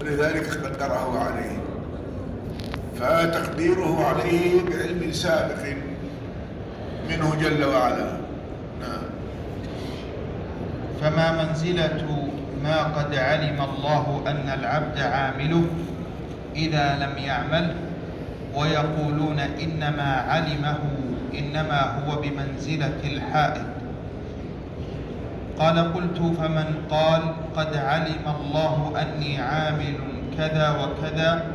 ولذلك قدره عليه، فتقديره عليه بعلم سابق منه جل وعلا. نعم. فما منزلة ما قد علم الله أن العبد عامله إذا لم يعمل، ويقولون إنما علمه إنما هو بمنزلة الحائض؟ قال: قلت: فمن قال قد علم الله أني عامل كذا وكذا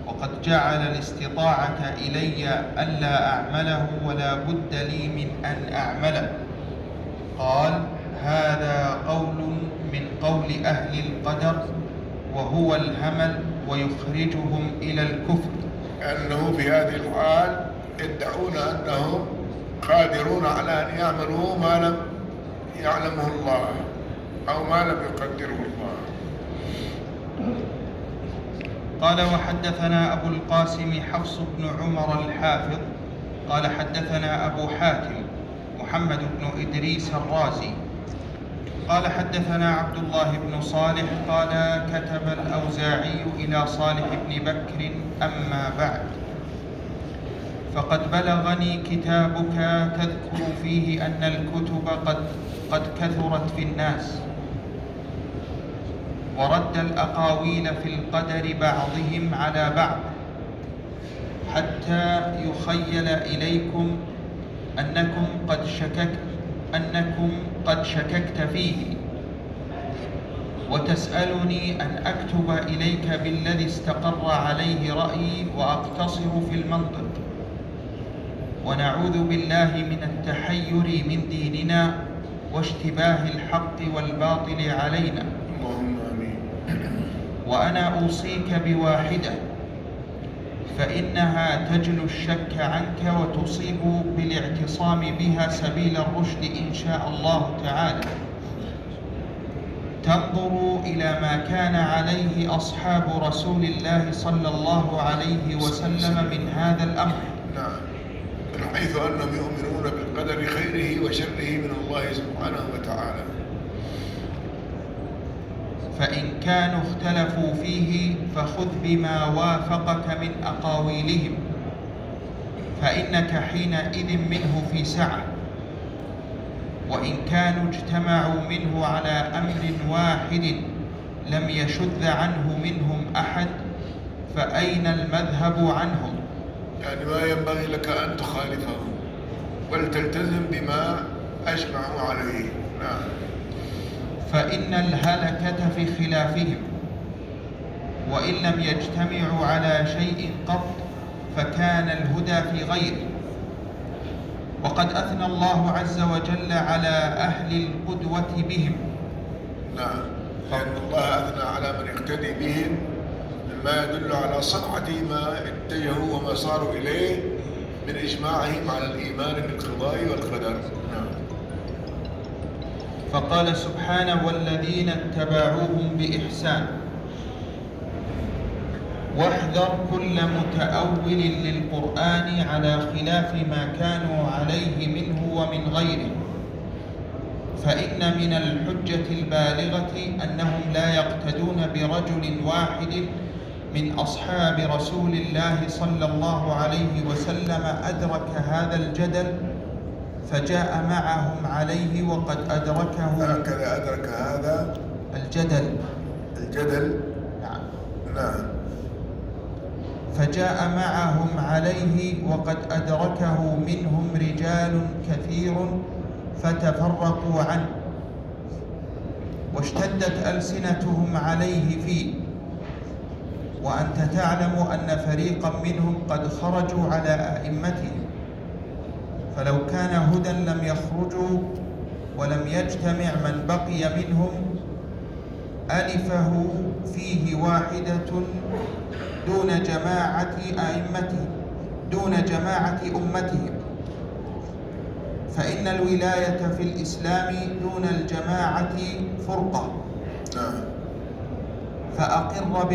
وقد جعل الاستطاعة إلي ألا أعمله ولا بد لي من أن أعمله، قال: هذا قول من قول أهل القدر وهو الهمل ويخرجهم إلى الكفر. أنه في هذه الحال يدعون أنهم قادرون على أن يعملوا ما لم يعلمه الله أو ما لم يقدره الله. قال: وحدثنا أبو القاسم حفص بن عمر الحافظ قال: حدثنا أبو حاتم محمد بن إدريس الرازي قال: حدثنا عبد الله بن صالح قال: كتب الأوزاعي إلى صالح بن بكر: أما بعد، فقد بلغني كتابك تذكر فيه أن الكتب قد كثرت في الناس، ورد الأقاويل في القدر بعضهم على بعض، حتى يخيل إليكم أنكم قد شككت فيه، وتسألني أن أكتب إليك بالذي استقر عليه رأيي وأقتصر في المنطق، ونعوذ بالله من التحير من ديننا واشتباه الحق والباطل علينا. اللهم آمين. وأنا أوصيك بواحدة، فإنها تجلو الشك عنك وتصيب بالاعتصام بها سبيل الرشد إن شاء الله تعالى. تنظر إلى ما كان عليه أصحاب رسول الله صلى الله عليه وسلم من هذا الأمر. نعم. من حيث أنهم يؤمنون بالقدر خيره وشره من الله سبحانه وتعالى. فإن كانوا اختلفوا فيه فخذ بما وافقك من أقاويلهم، فإنك حينئذ منه في سعة. وإن كانوا اجتمعوا منه على أمر واحد لم يشذ عنه منهم أحد، فأين المذهب عنهم؟ يعني ما ينبغي لك أن تخالفهم، بل تلتزم بما أجمعوا عليه. نعم. فإن الهلكة في خلافهم، وإن لم يجتمعوا على شيء قط فكان الهدى في غيره. وقد أثنى الله عز وجل على أهل القدوة بهم. نعم. لأن الله أثنى على من يقتدي بهم مما يدل على صنعة ما اتجهوا وما صاروا إليه من إجماعهم على الإيمان بالقضاء والقدر. نعم. فقال سبحانه: والذين اتبعوهم بإحسان. واحذر كل متأول للقرآن على خلاف ما كانوا عليه منه ومن غيره، فإن من الحجة البالغة أنهم لا يقتدون برجل واحد من أصحاب رسول الله صلى الله عليه وسلم أدرك هذا الجدل فجاء معهم عليه وقد أدركه. هكذا أدرك هذا الجدل. نعم. فجاء معهم عليه وقد أدركه منهم رجال كثير فتفرقوا عنه، واشتدت ألسنتهم عليه فيه. وأنت تعلم أن فريقا منهم قد خرجوا على أئمتهم، فلو كان هدى لم يخرجوا ولم يجتمع من بقي منهم ألفه فيه واحدة دون جماعة أمتهم، فإن الولاية في الإسلام دون الجماعة فرقة. فأقر